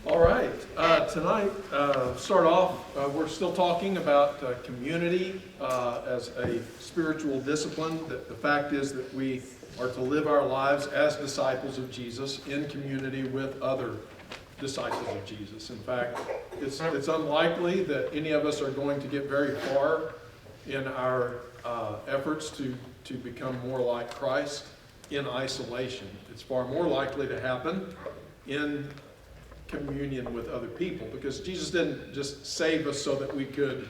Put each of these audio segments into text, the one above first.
All right, tonight, start off, we're still talking about community as a spiritual discipline. The fact is that we are to live our lives as disciples of Jesus in community with other disciples of Jesus. In fact, it's unlikely that any of us are going to get very far in our efforts to become more like Christ in isolation. It's far more likely to happen in communion with other people, because Jesus didn't just save us so that we could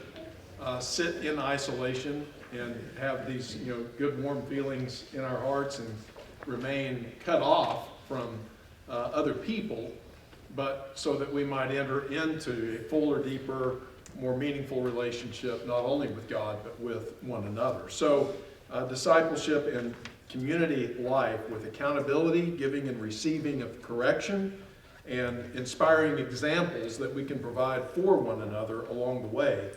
sit in isolation and have these good warm feelings in our hearts and remain cut off from other people, but so that we might enter into a fuller, deeper, more meaningful relationship, not only with God but with one another. So discipleship and community life with accountability, giving and receiving of correction, and inspiring examples that we can provide for one another along the way.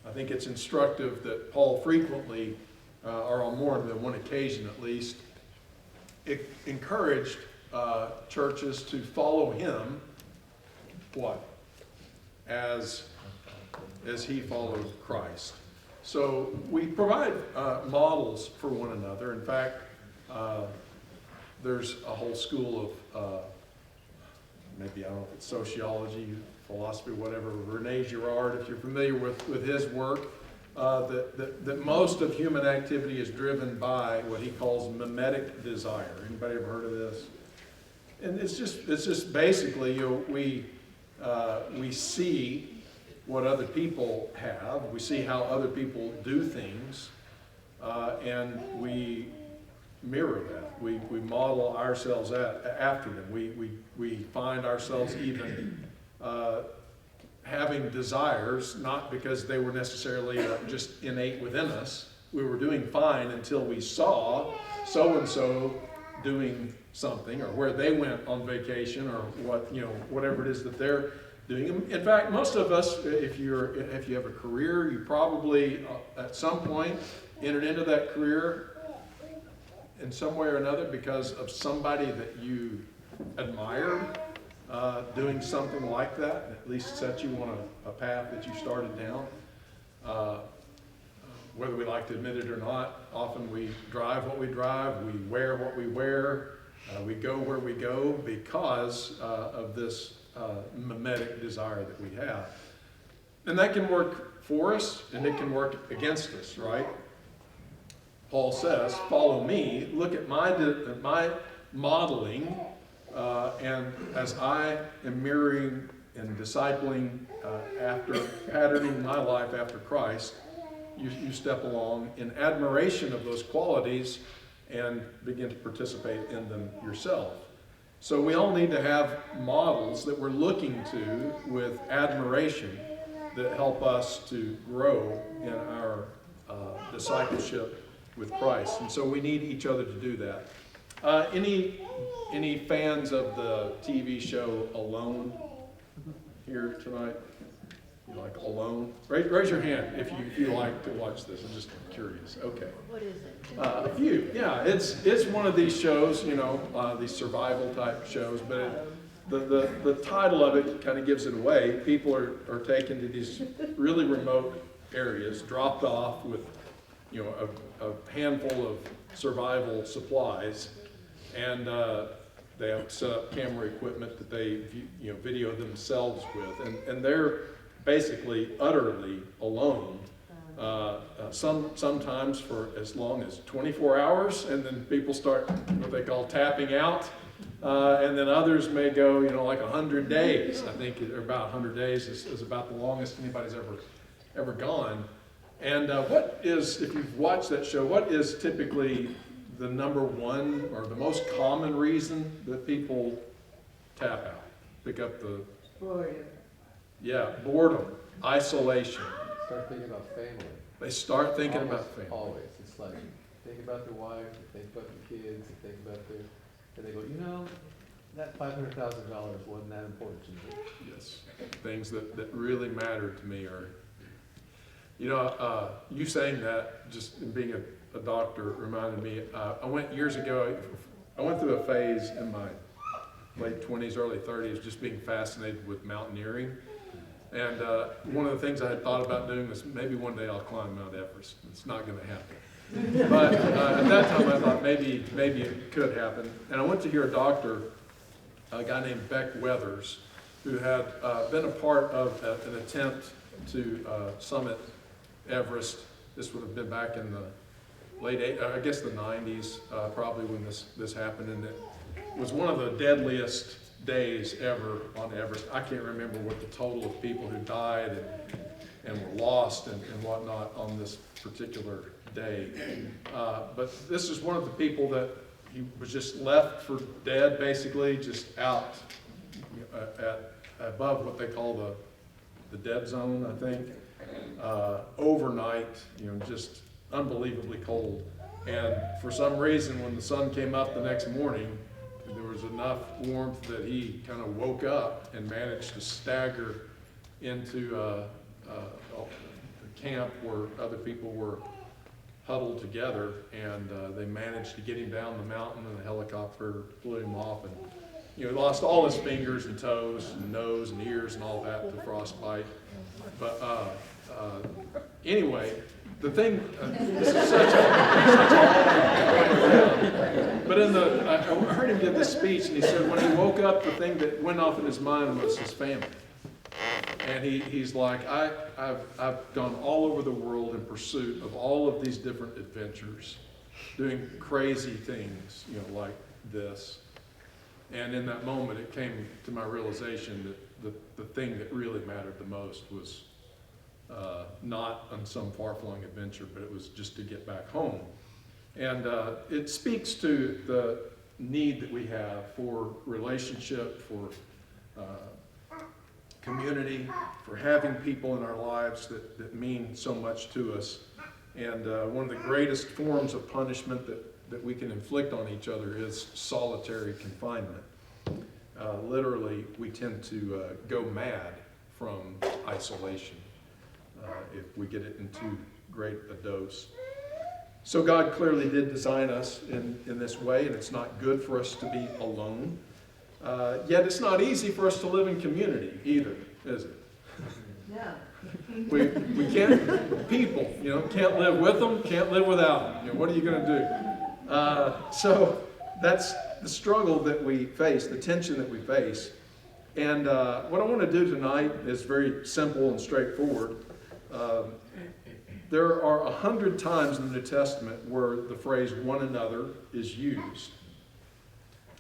I think it's instructive that Paul frequently, or on more than one occasion at least, encouraged churches to follow him, what? As he followed Christ. So we provide models for one another. In fact, there's a whole school of maybe, I don't know if it's sociology, philosophy, whatever, Rene Girard, if you're familiar with his work, that most of human activity is driven by what he calls mimetic desire. Anybody ever heard of this? And it's just basically, we see what other people have, we see how other people do things, and we mirror that. We model ourselves after them. We find ourselves even having desires, not because they were necessarily just innate within us. We were doing fine until we saw so-and-so doing something, or where they went on vacation, or whatever it is that they're doing. In fact, most of us, if you have a career, you probably at some point entered into that career in some way or another because of somebody that you admired doing something like that, at least set you on a path that you started down. Whether we like to admit it or not, often we drive what we drive, we wear what we wear, we go where we go because of this mimetic desire that we have. And that can work for us and it can work against us, right? Paul says, follow me, look at my modeling, and as I am mirroring and discipling after patterning my life after Christ, you step along in admiration of those qualities and begin to participate in them yourself. So we all need to have models that we're looking to with admiration that help us to grow in our discipleship with Christ. And so we need each other to do that. Any fans of the TV show Alone here tonight? You like Alone? Raise your hand if you like to watch this. I'm just curious. Okay. What is it? A few. Yeah, it's one of these shows, these survival type shows, but the title of it kind of gives it away. People are taken to these really remote areas, dropped off with a handful of survival supplies, and they have set up camera equipment that they video themselves with, and they're basically utterly alone. Sometimes for as long as 24 hours, and then people start what they call tapping out, and then others may go like 100 days. I think about 100 days is about the longest anybody's ever gone. And what is, if you've watched that show, what is typically the number one or the most common reason that people tap out? Pick up the... Boredom. Yeah, boredom, isolation. Start thinking about family. They start thinking about family. Always. It's like, think about their wife, think about their kids, think about and they go, that $500,000 wasn't that important to me. Yes, things that really matter to me are... you saying that, just being a doctor, reminded me, I went years ago, I went through a phase in my late 20s, early 30s, just being fascinated with mountaineering. And one of the things I had thought about doing was maybe one day I'll climb Mount Everest. It's not going to happen. But at that time I thought maybe it could happen. And I went to hear a doctor, a guy named Beck Weathers, who had been a part of an attempt to summit Everest. This would have been back in the late, I guess the 90s, probably when this happened. And it was one of the deadliest days ever on Everest. I can't remember what the total of people who died and were lost and whatnot on this particular day. But this is one of the people that he was just left for dead, basically, just out at above what they call the dead zone, I think. Overnight, just unbelievably cold. And for some reason, when the sun came up the next morning, there was enough warmth that he kind of woke up and managed to stagger into a camp where other people were huddled together, and they managed to get him down the mountain, and the helicopter flew him off, and he lost all his fingers and toes and nose and ears and all that to frostbite. But anyway, the thing, this is such a but I heard him give this speech, and he said when he woke up, the thing that went off in his mind was his family. And he's like, I've gone all over the world in pursuit of all of these different adventures, doing crazy things, like this. And in that moment, it came to my realization that the thing that really mattered the most was not on some far-flung adventure, but it was just to get back home. And it speaks to the need that we have for relationship, for community, for having people in our lives that mean so much to us. And one of the greatest forms of punishment that we can inflict on each other is solitary confinement. Literally, we tend to go mad from isolation if we get it in too great a dose. So God clearly did design us in this way, and it's not good for us to be alone. Yet it's not easy for us to live in community either, is it? No. We can't, people, can't live with them, can't live without them. What are you going to do? So that's the struggle that we face, the tension that we face. And what I want to do tonight is very simple and straightforward. There are 100 times in the New Testament where the phrase one another is used.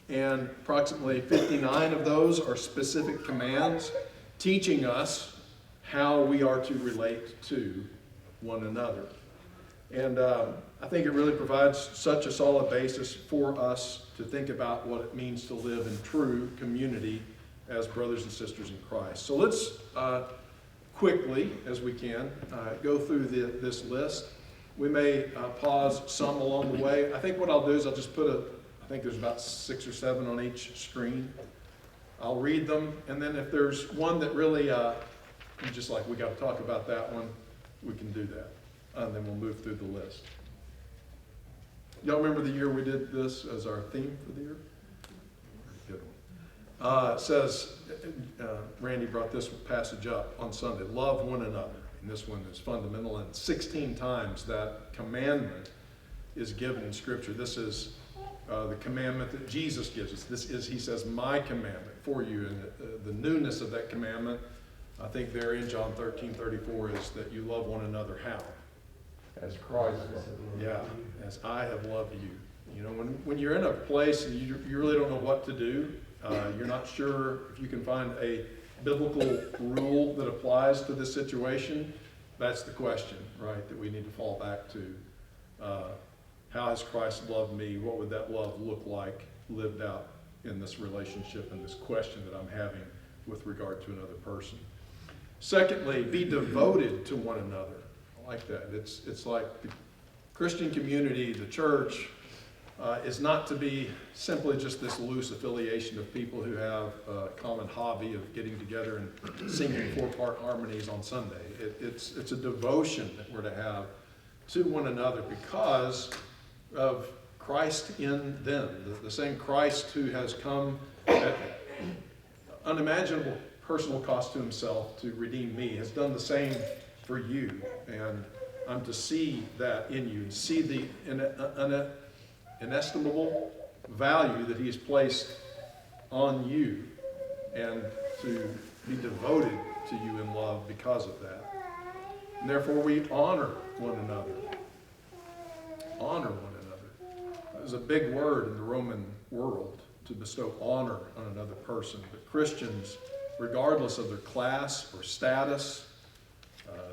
And approximately 59 of those are specific commands teaching us how we are to relate to one another. And I think it really provides such a solid basis for us to think about what it means to live in true community as brothers and sisters in Christ. So let's quickly, as we can, go through this list. We may pause some along the way. I think what I'll do is I'll just put I think there's about 6 or 7 on each screen. I'll read them, and then if there's one that really, you're just like, we got to talk about that one, we can do that. And then we'll move through the list. Y'all remember the year we did this as our theme for the year? Good one. It says, Randy brought this passage up on Sunday, love one another. And this one is fundamental, and 16 times that commandment is given in Scripture. This is the commandment that Jesus gives us. This is, he says, my commandment for you. And the newness of that commandment, I think there in John 13:34 is that you love one another how? As Christ loved. Yeah, as I have loved you. When you're in a place and you really don't know what to do, you're not sure if you can find a biblical rule that applies to this situation, that's the question, right, that we need to fall back to. How has Christ loved me? What would that love look like lived out in this relationship and this question that I'm having with regard to another person? Secondly, be devoted to one another. I like that. It's like the Christian community, the church, is not to be simply just this loose affiliation of people who have a common hobby of getting together and singing 4-part harmonies on Sunday. It's a devotion that we're to have to one another because of Christ in them, the same Christ who has come at unimaginable personal cost to himself to redeem me, has done the same for you. And I'm to see that in you, see the inestimable value that he has placed on you, and to be devoted to you in love because of that. And therefore we honor one another. Honor one another. It was a big word in the Roman world to bestow honor on another person. But Christians, regardless of their class or status,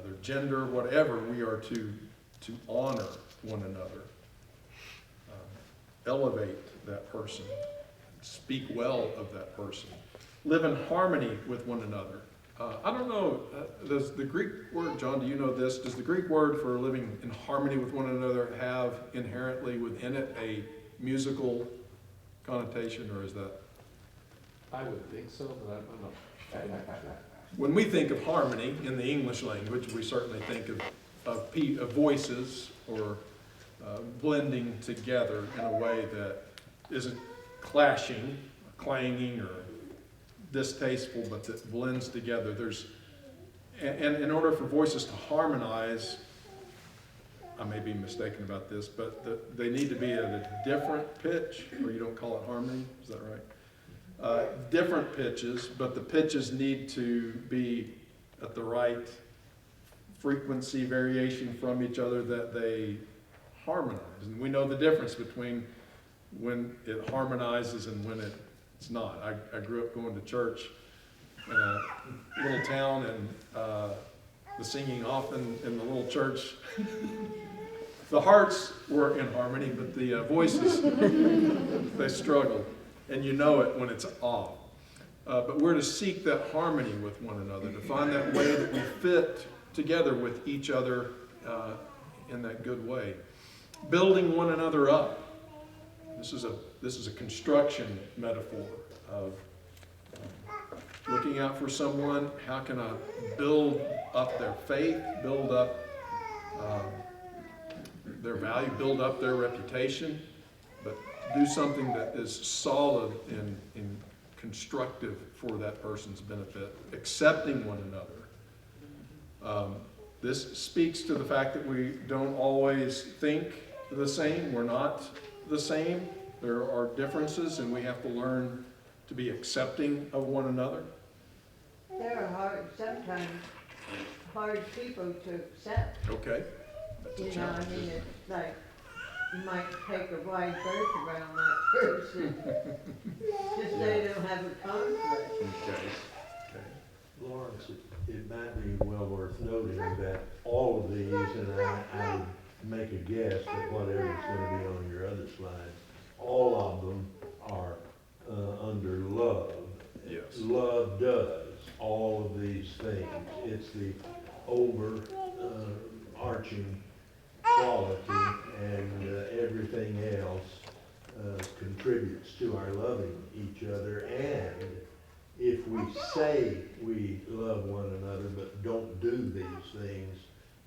their gender, whatever, we are to honor one another. Elevate that person. Speak well of that person. Live in harmony with one another. I don't know, does the Greek word, John, do you know this? Does the Greek word for living in harmony with one another have inherently within it a musical connotation, or is that? I would think so, but I'm not sure. When we think of harmony in the English language, we certainly think of voices or blending together in a way that isn't clashing, clanging, or distasteful, but that blends together. And in order for voices to harmonize, I may be mistaken about this, but they need to be at a different pitch, or you don't call it harmony, is that right? Different pitches, but the pitches need to be at the right frequency variation from each other that they harmonize. And we know the difference between when it harmonizes and when it's not. I grew up going to church in a little town, and the singing often in the little church, the hearts were in harmony, but the voices, they struggled. And you know it when it's off. But we're to seek that harmony with one another, to find that way that we fit together with each other in that good way. Building one another up. This is a construction metaphor of looking out for someone. How can I build up their faith, build up their value, build up their reputation, but do something that is solid and constructive for that person's benefit, accepting one another. This speaks to the fact that we don't always think the same. We're not the same. There are differences, and we have to learn to be accepting of one another. There are sometimes hard people to accept. Okay. That's a You know, I challenge. mean, it's like, you might take a wide berth around that person, just they don't have a conflict. Okay. Okay. Lawrence, it might be well worth noting that all of these, and I would make a guess that whatever's gonna be on your other slides, all of them are under love. Yes. Love does all of these things. It's the arching quality, and everything else contributes to our loving each other. And if we say we love one another but don't do these things,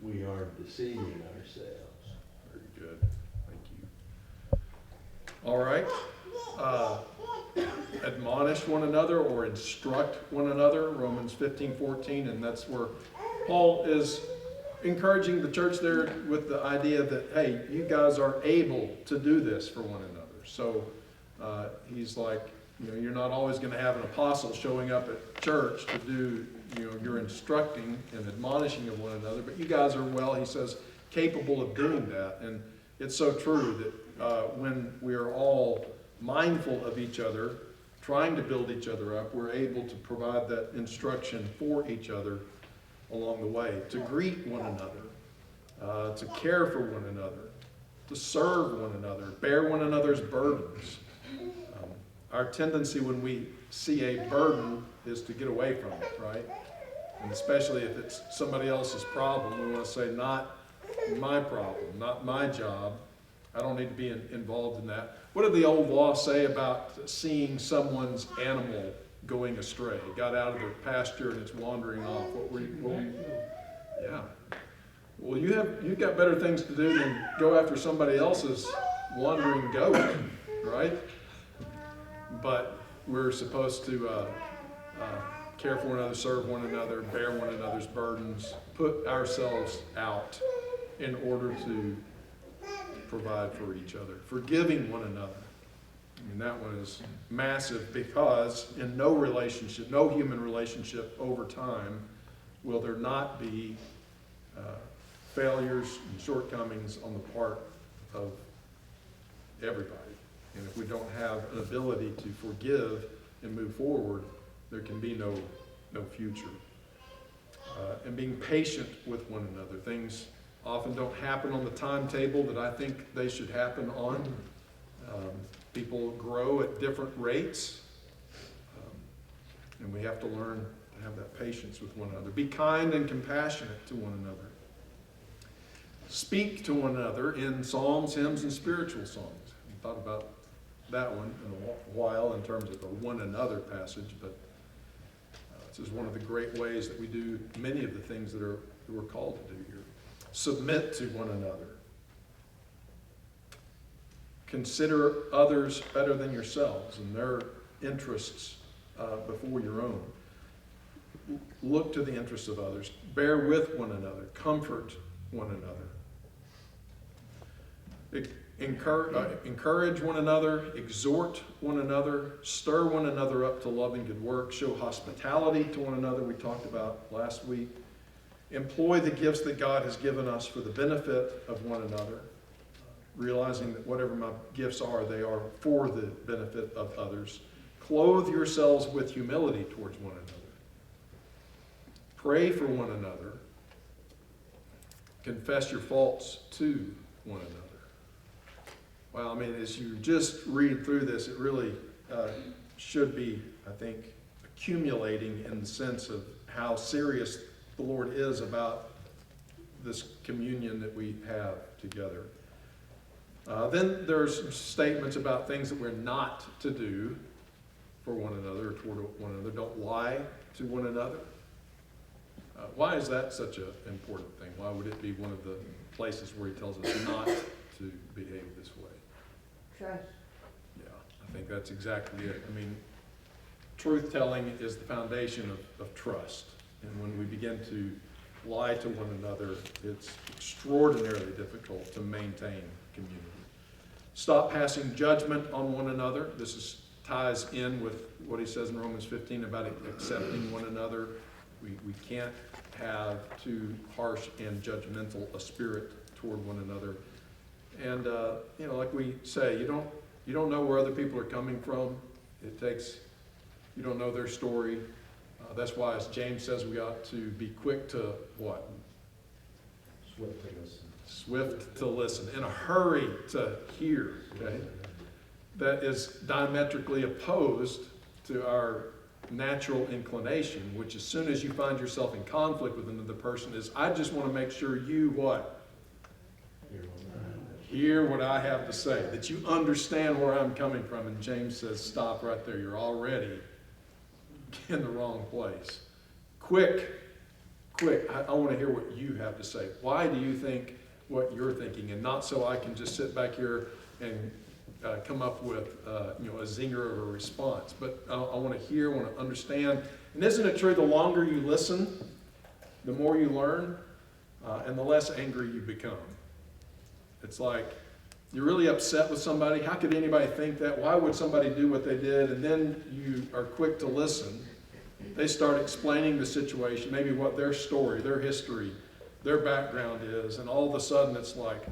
we are deceiving ourselves. Very good. Thank you. All right. Admonish one another or instruct one another, Romans 15:14, and that's where Paul is encouraging the church there with the idea that, hey, you guys are able to do this for one another. So he's like, you're not always going to have an apostle showing up at church to do, your instructing and admonishing of one another, but you guys are, well, he says, capable of doing that. And it's so true that when we are all mindful of each other, trying to build each other up, we're able to provide that instruction for each other along the way, to greet one another, to care for one another, to serve one another, bear one another's burdens. Our tendency when we see a burden is to get away from it, right? And especially if it's somebody else's problem, we want to say, not my problem, not my job. I don't need to be involved in that. What did the old law say about seeing someone's animal going astray? It got out of their pasture and it's wandering off. Yeah. Well, you've got better things to do than go after somebody else's wandering goat, right? But we're supposed to care for one another, serve one another, bear one another's burdens, put ourselves out in order to provide for each other, forgiving one another. I mean, that one is massive, because in no relationship, no human relationship over time, will there not be failures and shortcomings on the part of everybody. And if we don't have an ability to forgive and move forward, there can be no future. And being patient with one another. Things often don't happen on the timetable that I think they should happen on. People grow at different rates. And we have to learn to have that patience with one another. Be kind and compassionate to one another. Speak to one another in psalms, hymns, and spiritual songs. I thought about that one in a while in terms of the one another passage, but this is one of the great ways that we do many of the things that we're called to do here. Submit to one another. Consider others better than yourselves and their interests before your own. Look to the interests of others. Bear with one another. Comfort one another. Encourage one another. Exhort one another. Stir one another up to love and good work. Show hospitality to one another, we talked about last week. Employ the gifts that God has given us for the benefit of one another, realizing that whatever my gifts are, they are for the benefit of others. Clothe yourselves with humility towards one another. Pray for one another. Confess your faults to one another. Well, I mean, as you just read through this, it really should be, I think, accumulating in the sense of how serious the Lord is about this communion that we have together. Then there's some statements about things that we're not to do for one another or toward one another. Don't lie to one another. Why is that such an important thing? Why would it be one of the places where he tells us not to behave this way? Trust. Yeah, I think that's exactly it. I mean, truth-telling is the foundation of trust. And when we begin to lie to one another, it's extraordinarily difficult to maintain community. Stop passing judgment on one another. This ties in with what he says in Romans 15 about accepting one another. We can't have too harsh and judgmental a spirit toward one another. And like we say, you don't know where other people are coming from. You don't know their story. That's why, as James says, we ought to be quick to what? Swift to listen. Swift to listen. In a hurry to hear. Okay? That is diametrically opposed to our natural inclination, which as soon as you find yourself in conflict with another person is, I just want to make sure you what? Hear what I have to say, that you understand where I'm coming from. And James says, stop right there. You're already in the wrong place. Quick. I want to hear what you have to say. Why do you think what you're thinking? And not so I can just sit back here and come up with a zinger of a response. But I want to hear, I want to understand. And isn't it true, the longer you listen, the more you learn, and the less angry you become. It's like, you're really upset with somebody. How could anybody think that? Why would somebody do what they did? And then you are quick to listen. They start explaining the situation, maybe what their story, their history, their background is, and all of a sudden it's like,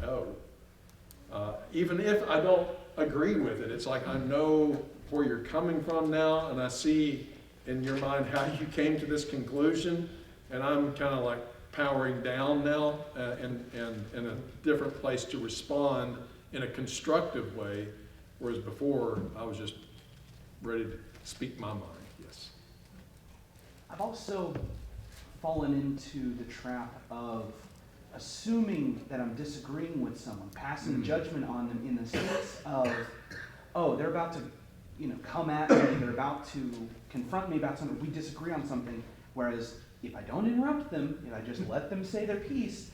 even if I don't agree with it, it's like I know where you're coming from now, and I see in your mind how you came to this conclusion, and I'm kind of like powering down now and in a different place to respond in a constructive way, whereas before I was just ready to speak my mind. Yes. I've also fallen into the trap of assuming that I'm disagreeing with someone, passing judgment on them in the sense of, they're about to, come at me, they're about to confront me about something, we disagree on something, whereas if I don't interrupt them, if I just let them say their piece,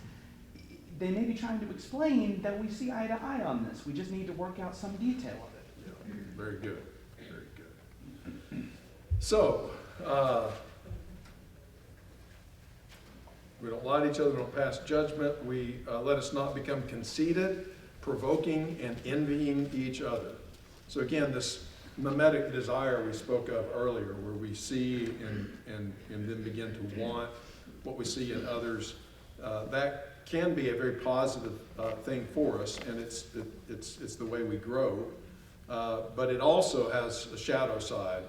they may be trying to explain that we see eye to eye on this. We just need to work out some detail of it. Yeah, very good, very good. So, we don't lie to each other, we don't pass judgment. We let us not become conceited, provoking, and envying each other. So again, this mimetic desire we spoke of earlier, where we see and then begin to want what we see in others, that can be a very positive thing for us, and it's the way we grow. But it also has a shadow side,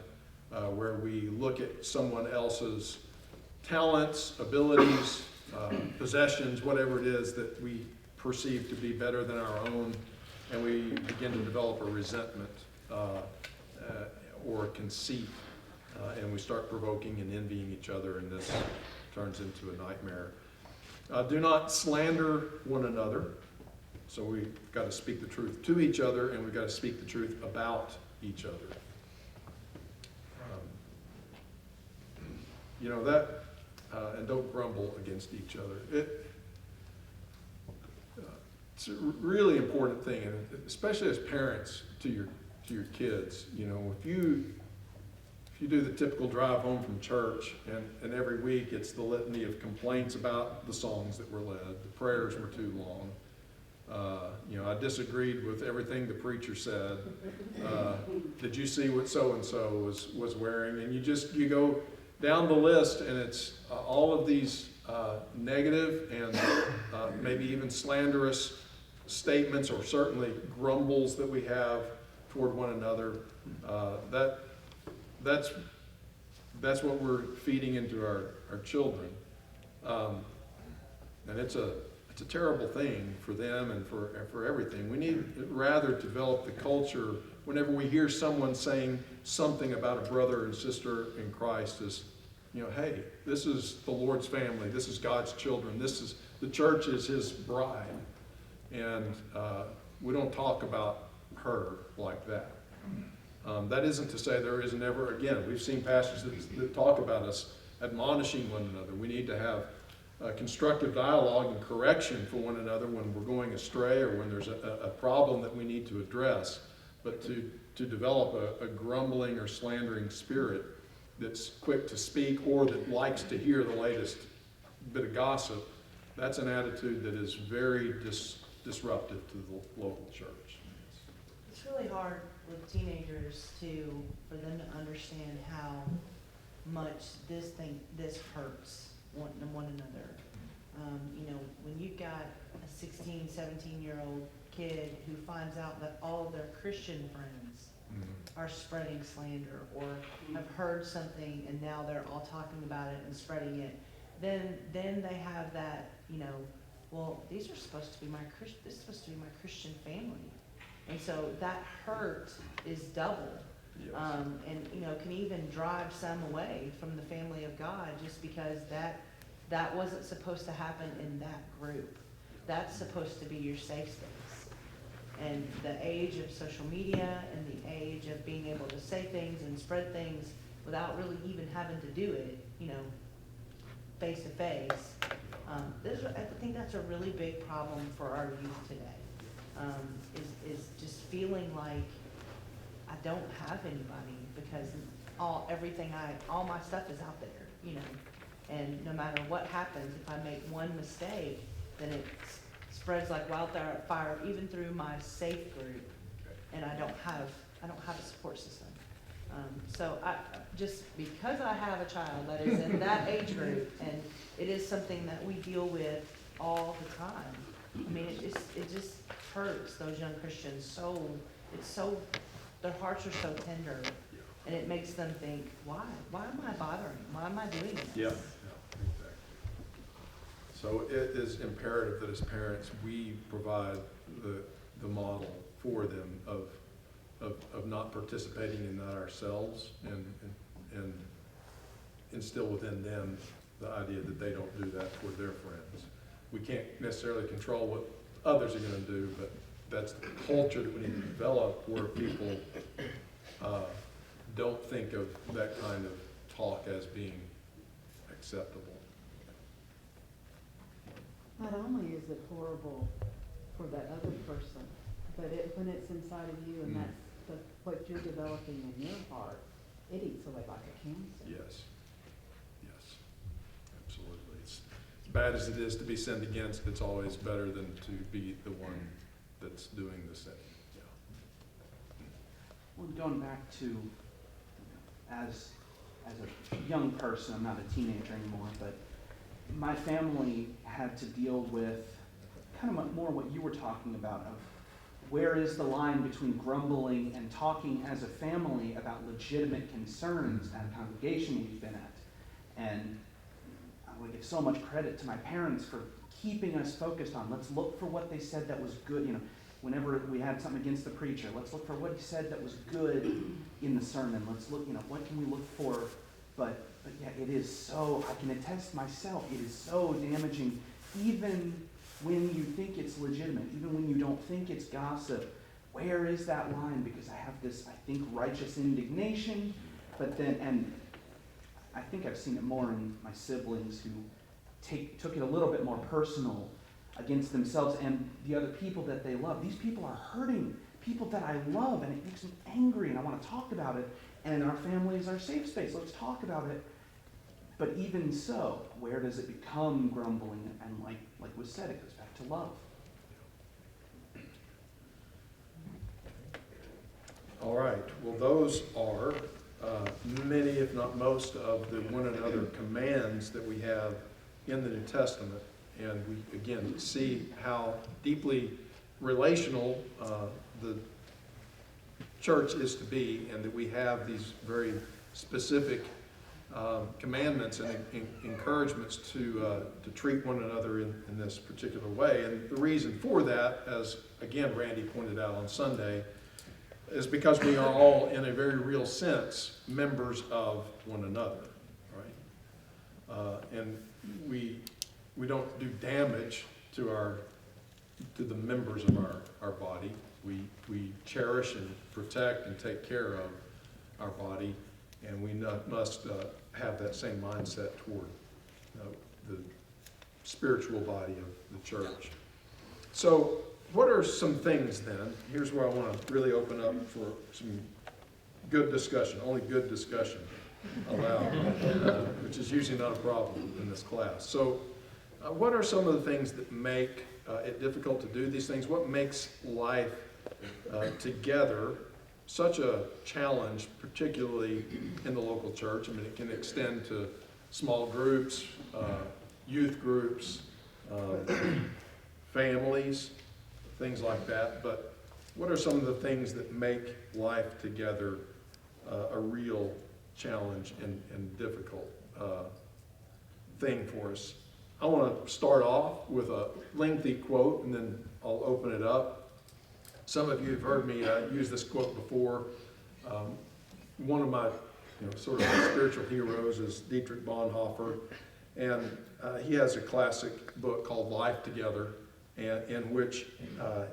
where we look at someone else's talents, abilities, possessions, whatever it is that we perceive to be better than our own, and we begin to develop a resentment or a conceit, and we start provoking and envying each other, and this turns into a nightmare. Do not slander one another. So we've got to speak the truth to each other, and we've got to speak the truth about each other. And don't grumble against each other. It's a really important thing, and especially as parents to your kids. You know, if you do the typical drive home from church, and every week it's the litany of complaints about the songs that were led, the prayers were too long. I disagreed with everything the preacher said. Did you see what so-and-so was wearing? And you go down the list, and it's all of these negative and maybe even slanderous statements, or certainly grumbles that we have toward one another. That's what we're feeding into our children. And it's a terrible thing for them and for everything. We need rather develop the culture whenever we hear someone saying something about a brother and sister in Christ is, hey, this is the Lord's family. This is God's children. The church is his bride. And we don't talk about her like that. That isn't to say there isn't ever, again, we've seen pastors that talk about us admonishing one another. We need to have constructive dialogue and correction for one another when we're going astray or when there's a problem that we need to address. But to develop a grumbling or slandering spirit that's quick to speak or that likes to hear the latest bit of gossip, that's an attitude that is very disruptive to the local church. It's really hard with teenagers for them to understand how much this hurts one another. When you've got a 16, 17-year-old kid who finds out that all of their Christian friends are spreading slander or have heard something and now they're all talking about it and spreading it, then they have that, well, these are supposed to be this is supposed to be my Christian family. And so that hurt is double. Yes. And can even drive some away from the family of God just because that wasn't supposed to happen in that group. That's supposed to be your safe space. And the age of social media and the age of being able to say things and spread things without really even having to do it, face to face. I think that's a really big problem for our youth today. Is just feeling like I don't have anybody because all my stuff is out there, and no matter what happens, if I make one mistake, then it spreads like wildfire even through my safe group, and I don't have a support system. So because I have a child that is in that age group, and it is something that we deal with all the time. I mean, it just hurts those young Christians their hearts are so tender, and it makes them think, why am I bothering? Why am I doing this? Yeah, exactly. So it is imperative that as parents we provide the model for them of not participating in that ourselves, and instill within them the idea that they don't do that toward their friends. We can't necessarily control what others are going to do, but that's the culture that we need to develop where people don't think of that kind of talk as being acceptable. Not only is it horrible for that other person, but when it's inside of you and that's what you're developing in your heart, it eats away like a cancer. Yes. Yes. Absolutely. It's as bad as it is to be sinned against, it's always better than to be the one that's doing the sin. Yeah. Well, going back to, as a young person, I'm not a teenager anymore, but my family had to deal with kind of more what you were talking about of where is the line between grumbling and talking as a family about legitimate concerns at a congregation we've been at. And I want to give so much credit to my parents for keeping us focused on, let's look for what they said that was good. You know, whenever we had something against the preacher, let's look for what he said that was good in the sermon. Let's look, what can we look for? But yeah, it is so, I can attest myself, it is so damaging, even when you think it's legitimate, even when you don't think it's gossip. Where is that line? Because I have this, I think, righteous indignation, but then, and I think I've seen it more in my siblings who took it a little bit more personal against themselves and the other people that they love. These people are hurting people that I love, and it makes me angry, and I want to talk about it. And our family is our safe space. Let's talk about it. But even so, where does it become grumbling? And like was said, it goes back to love. All right. Well, those are many, if not most, of the one another commands that we have in the New Testament. And we, again, see how deeply relational the church is to be, and that we have these very specific commandments and encouragements to treat one another in this particular way. And the reason for that, as again Randy pointed out on Sunday, is because we are all, in a very real sense, members of one another, right? And we don't do damage to the members of our body. We cherish and protect and take care of our body, and we must have that same mindset toward the spiritual body of the church. So what are some things then? Here's where I want to really open up for some good discussion, only good discussion allowed, which is usually not a problem in this class. So what are some of the things that make it difficult to do these things? What makes life together such a challenge, particularly in the local church? I mean, it can extend to small groups, youth groups, families, things like that. But what are some of the things that make life together a real challenge and difficult thing for us? I want to start off with a lengthy quote, and then I'll open it up. Some of you have heard me use this quote before. One of my sort of spiritual heroes is Dietrich Bonhoeffer, and he has a classic book called Life Together, in which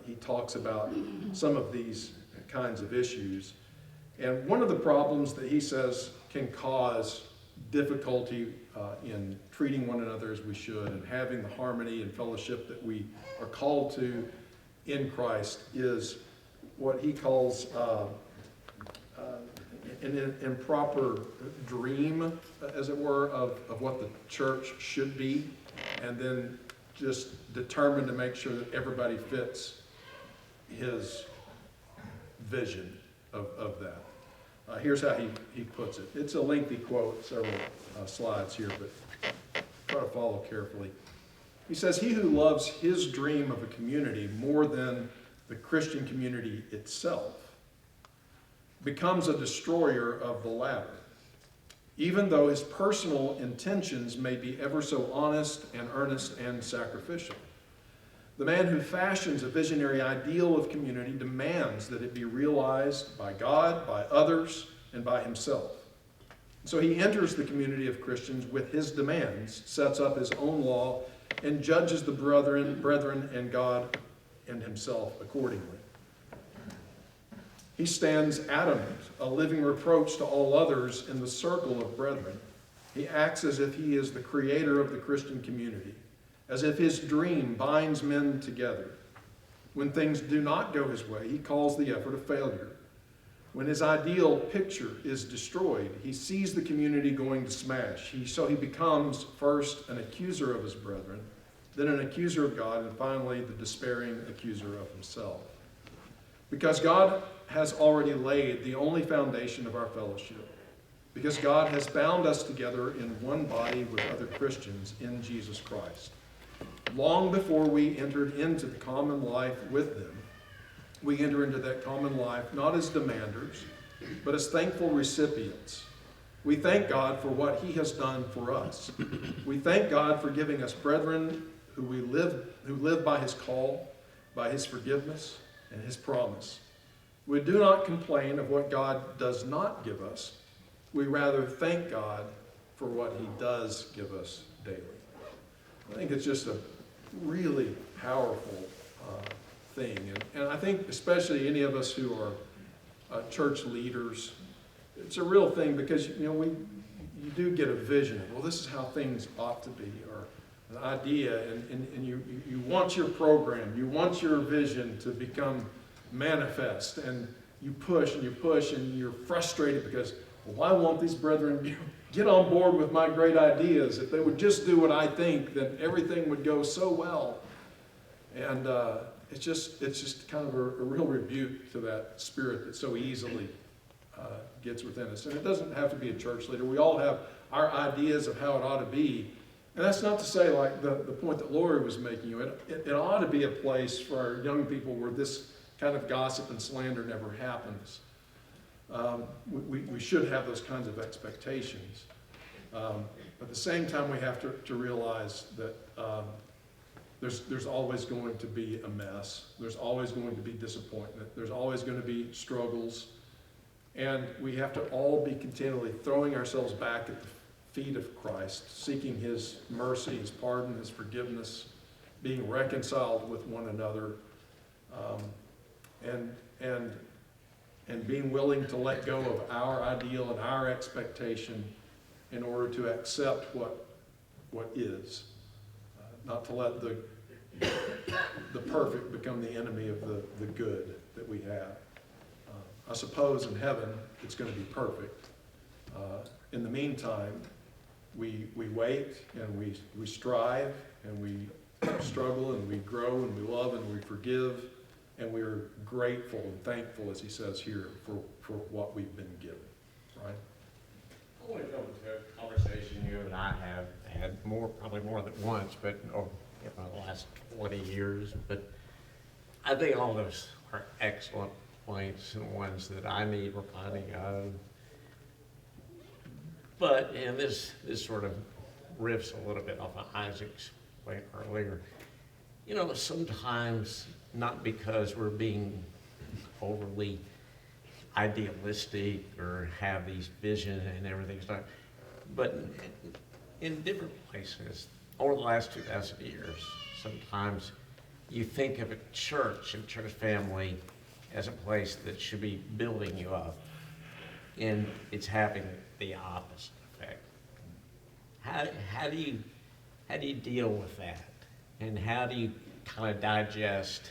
he talks about some of these kinds of issues. And one of the problems that he says can cause difficulty in treating one another as we should and having the harmony and fellowship that we are called to in Christ is what he calls an improper dream, as it were, of what the church should be, and then just determined to make sure that everybody fits his vision of that. Here's how he puts it. It's a lengthy quote, several slides here, but try to follow carefully. He says, "He who loves his dream of a community more than the Christian community itself becomes a destroyer of the latter, even though his personal intentions may be ever so honest and earnest and sacrificial. The man who fashions a visionary ideal of community demands that it be realized by God, by others, and by himself. So he enters the community of Christians with his demands, sets up his own law, and judges the brethren and God and himself accordingly. He stands adamant, a living reproach to all others in the circle of brethren. He acts as if he is the creator of the Christian community, as if his dream binds men together. When things do not go his way, he calls the effort a failure. When his ideal picture is destroyed, he sees the community going to smash. So he becomes first an accuser of his brethren, then an accuser of God, and finally the despairing accuser of himself. Because God has already laid the only foundation of our fellowship. Because God has bound us together in one body with other Christians in Jesus Christ. Long before we entered into the common life with them, we enter into that common life not as demanders, but as thankful recipients. We thank God for what he has done for us. We thank God for giving us brethren who live by his call, by his forgiveness, and his promise. We do not complain of what God does not give us. We rather thank God for what he does give us daily. I think it's just a really powerful thing. And I think especially any of us who are church leaders, it's a real thing because, you do get a vision. Well, this is how things ought to be, or an idea, and you want your program, you want your vision to become manifest, and you push and you're frustrated because, well, why won't these brethren get on board with my great ideas? If they would just do what I think, then everything would go so well. And it's just kind of a real rebuke to that spirit that so easily gets within us. And it doesn't have to be a church leader. We all have our ideas of how it ought to be. And that's not to say, like the point that Lori was making, it ought to be a place for our young people where this kind of gossip and slander never happens. We should have those kinds of expectations. At the same time, we have to realize that there's always going to be a mess. There's always going to be disappointment. There's always going to be struggles. And we have to all be continually throwing ourselves back at the feet of Christ, seeking his mercy, his pardon, his forgiveness, being reconciled with one another, and being willing to let go of our ideal and our expectation in order to accept what is. Not to let the perfect become the enemy of the good that we have. I suppose in heaven it's going to be perfect. In the meantime, we wait and we strive and we struggle and we grow and we love and we forgive, and we are grateful and thankful, as he says here, for what we've been given. Right? I want to go into a conversation you and I have had probably more than once, but over the last 20 years. But I think all those are excellent points and ones that I need reminding of. But, and this sort of riffs a little bit off of Isaac's point earlier. Sometimes, not because we're being overly idealistic or have these visions and everything, but in different places, over the last 2,000 years, sometimes you think of a church and church family as a place that should be building you up, and it's having the opposite effect. How do you deal with that, and how do you kind of digest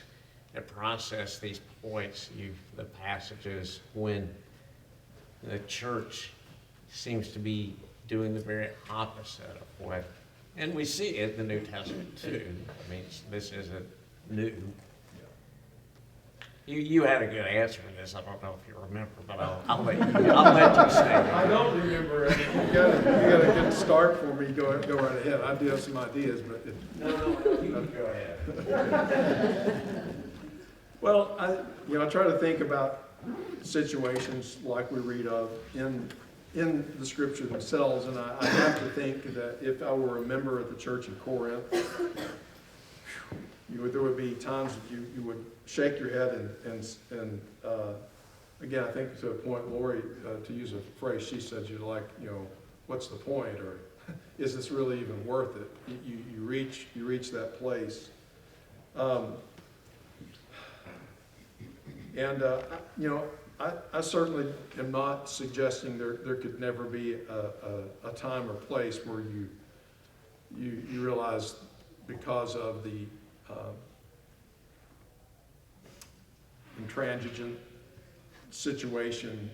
and process these points, the passages, when the church seems to be doing the very opposite of what, and we see it in the New Testament too. I mean, this isn't new. You had a good answer for this. I don't know if you remember, but I'll let you say it. I don't remember it. You got a good start for me. Go right ahead. I do have some ideas, but No, you can go ahead. Well, I try to think about situations like we read of in the scripture themselves, and I have to think that if I were a member of the church in Corinth, there would be times that you would shake your head and again, I think to a point, Lori, to use a phrase she said, you're like, what's the point, or is this really even worth it? You reach that place. I certainly am not suggesting there could never be a time or place where you realize because of the intransigent situation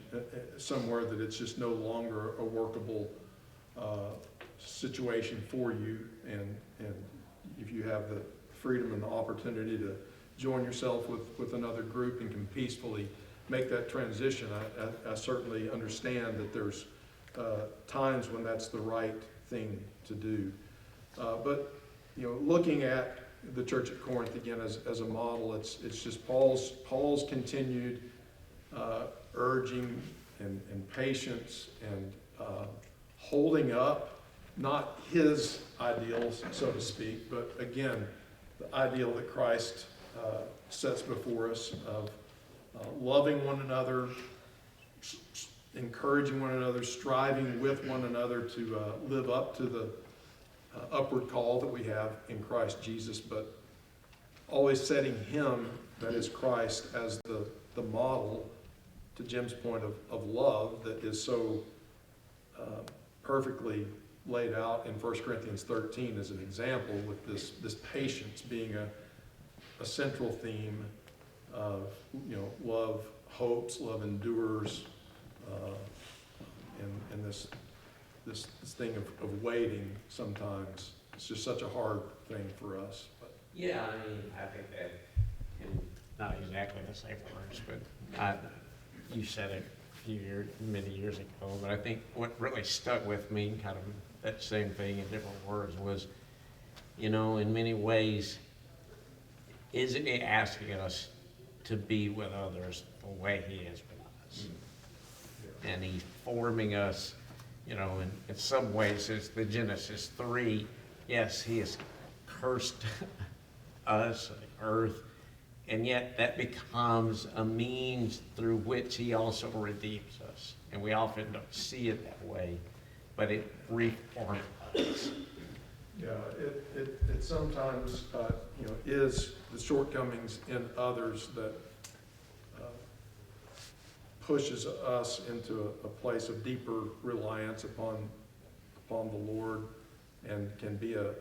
somewhere that it's just no longer a workable situation for you, and if you have the freedom and the opportunity to join yourself with another group and can peacefully make that transition, I certainly understand that there's times when that's the right thing to do. But looking at the church at Corinth again as a model, it's just Paul's continued urging and patience and holding up not his ideals, so to speak, but again, the ideal that Christ sets before us of loving one another, encouraging one another, striving with one another to live up to the upward call that we have in Christ Jesus, but always setting him, that is Christ, as the model, to Jim's point of love that is so perfectly laid out in 1 Corinthians 13 as an example, with this patience being a central theme of love hopes, love endures, and this thing of waiting sometimes. It's just such a hard thing for us. But Yeah, I mean, I think that, in not exactly the same words, but you said it many years ago, but I think what really stuck with me, kind of that same thing in different words, was, in many ways, isn't he asking us to be with others the way he is with us? And he's forming us, in some ways, it's the Genesis 3. Yes, he has cursed us, the earth, and yet that becomes a means through which he also redeems us. And we often don't see it that way, but it reforms us. yeah, it sometimes is the shortcomings in others that pushes us into a place of deeper reliance upon the Lord, and can be a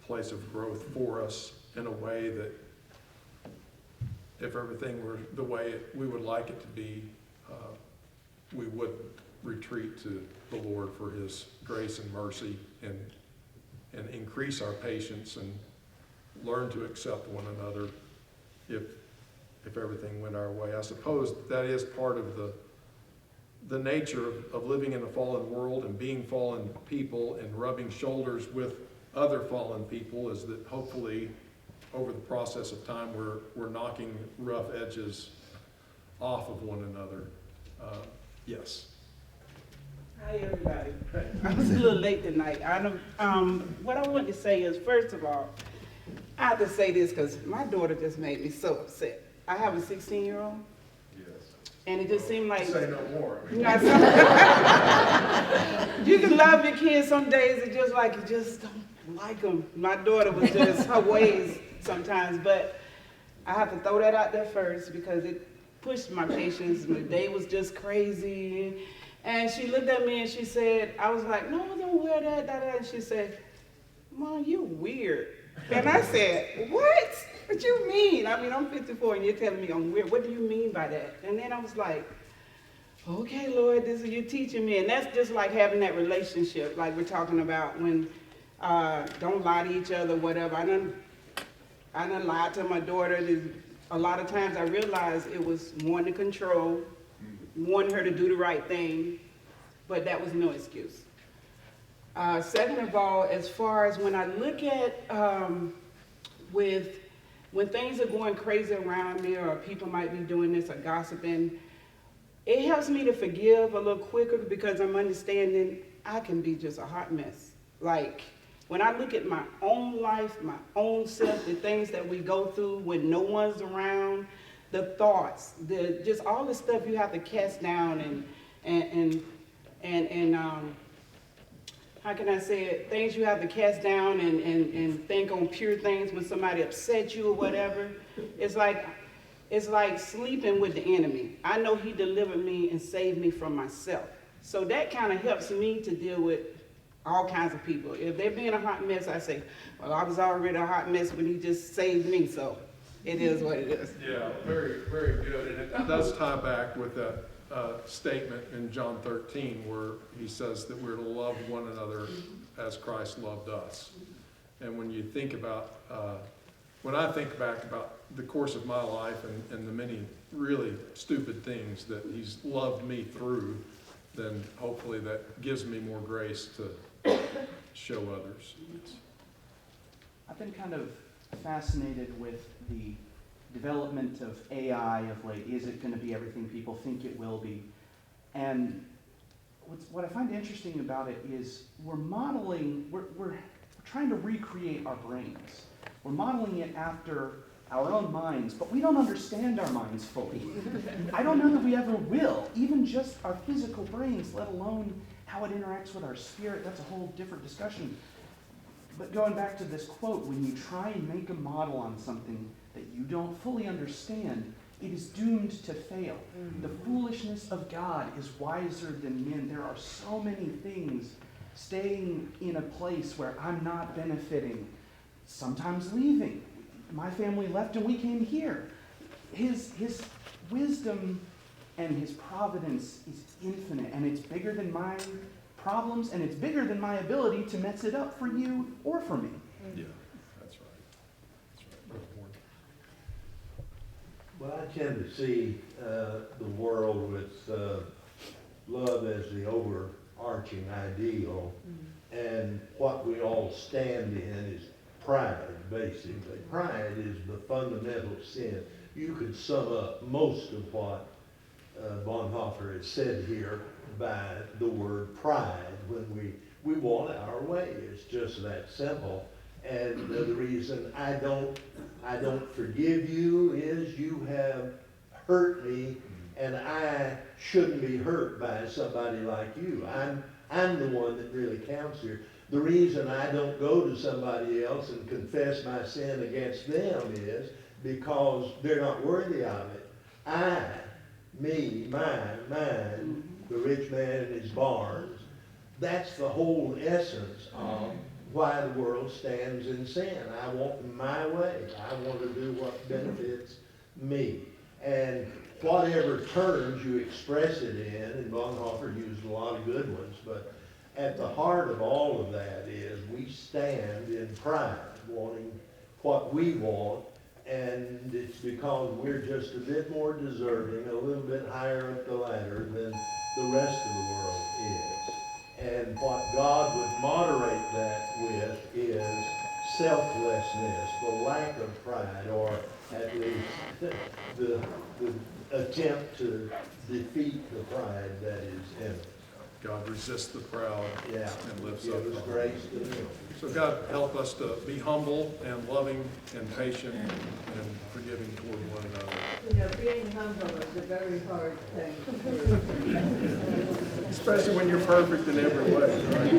place of growth for us in a way that, if everything were the way we would like it to be, we would retreat to the Lord for his grace and mercy, and increase our patience and learn to accept one another if everything went our way. I suppose that is part of the nature of living in a fallen world and being fallen people and rubbing shoulders with other fallen people, is that hopefully over the process of time we're knocking rough edges off of one another. Yes. Hi, everybody. I was a little late tonight. What I want to say is, first of all, I have to say this because my daughter just made me so upset. I have a 16-year-old. Yes. And it just seemed like... Say no more. I mean. You can love your kids some days, it's just like you just don't like them. My daughter was just her ways sometimes, but I have to throw that out there first because it pushed my patience. The day was just crazy. And she looked at me and she said, I was like, no, don't wear that, and she said, Mom, you weird. And I said, what? What you mean? I mean, I'm 54 and you're telling me I'm weird. What do you mean by that? And then I was like, okay, Lord, this is you teaching me. And that's just like having that relationship, like we're talking about when don't lie to each other, whatever. I done lied to my daughter. A lot of times I realized it was wanting to control, wanting her to do the right thing, but that was no excuse. Second of all, as far as when I look at when things are going crazy around me, or people might be doing this or gossiping, it helps me to forgive a little quicker because I'm understanding I can be just a hot mess. Like, when I look at my own life, my own self, the things that we go through when no one's around, the thoughts, just all the stuff you have to cast down and how can I say it? Things you have to cast down and think on pure things when somebody upset you or whatever. It's like sleeping with the enemy. I know he delivered me and saved me from myself. So that kind of helps me to deal with all kinds of people. If they're being a hot mess, I say, well, I was already a hot mess when he just saved me, so it is what it is. Yeah, very, very good. And it does tie back with that statement in John 13 where he says that we're to love one another as Christ loved us. And when you think about, when I think back about the course of my life and the many really stupid things that he's loved me through, then hopefully that gives me more grace to show others. I've been kind of fascinated with the development of AI of late. Is it going to be everything people think it will be? And what I find interesting about it is we're modeling, we're trying to recreate our brains. We're modeling it after our own minds, but we don't understand our minds fully. I don't know that we ever will, even just our physical brains, let alone how it interacts with our spirit. That's a whole different discussion. But going back to this quote, when you try and make a model on something that you don't fully understand, it is doomed to fail. The foolishness of God is wiser than men. There are so many things staying in a place where I'm not benefiting, sometimes leaving. My family left and we came here. His wisdom and his providence is infinite, and it's bigger than my problems, and it's bigger than my ability to mess it up for you or for me. Yeah, that's right. That's right. Well, I tend to see the world with love as the overarching ideal, and what we all stand in is pride, basically. Pride is the fundamental sin. You could sum up most of what Bonhoeffer has said here by the word pride. When we want our way, it's just that simple. And the reason I don't forgive you is you have hurt me, and I shouldn't be hurt by somebody like you. I'm the one that really counts here. The reason I don't go to somebody else and confess my sin against them is because they're not worthy of it. I, me, mine, the rich man in his barns, that's the whole essence of why the world stands in sin. I want my way. I want to do what benefits me. And whatever terms you express it in, and Bonhoeffer used a lot of good ones, but at the heart of all of that is we stand in pride, wanting what we want, and it's because we're just a bit more deserving, a little bit higher up the ladder than the rest of the world is. And what God would moderate that with is selflessness, the lack of pride, or at least the attempt to defeat the pride that is in it. God resists the proud Yeah, and lifts give up us the grace humble. to do. So God, help us to be humble and loving and patient and forgiving toward one another. You know, being humble is a very hard thing to do. Especially when you're perfect in every way, right?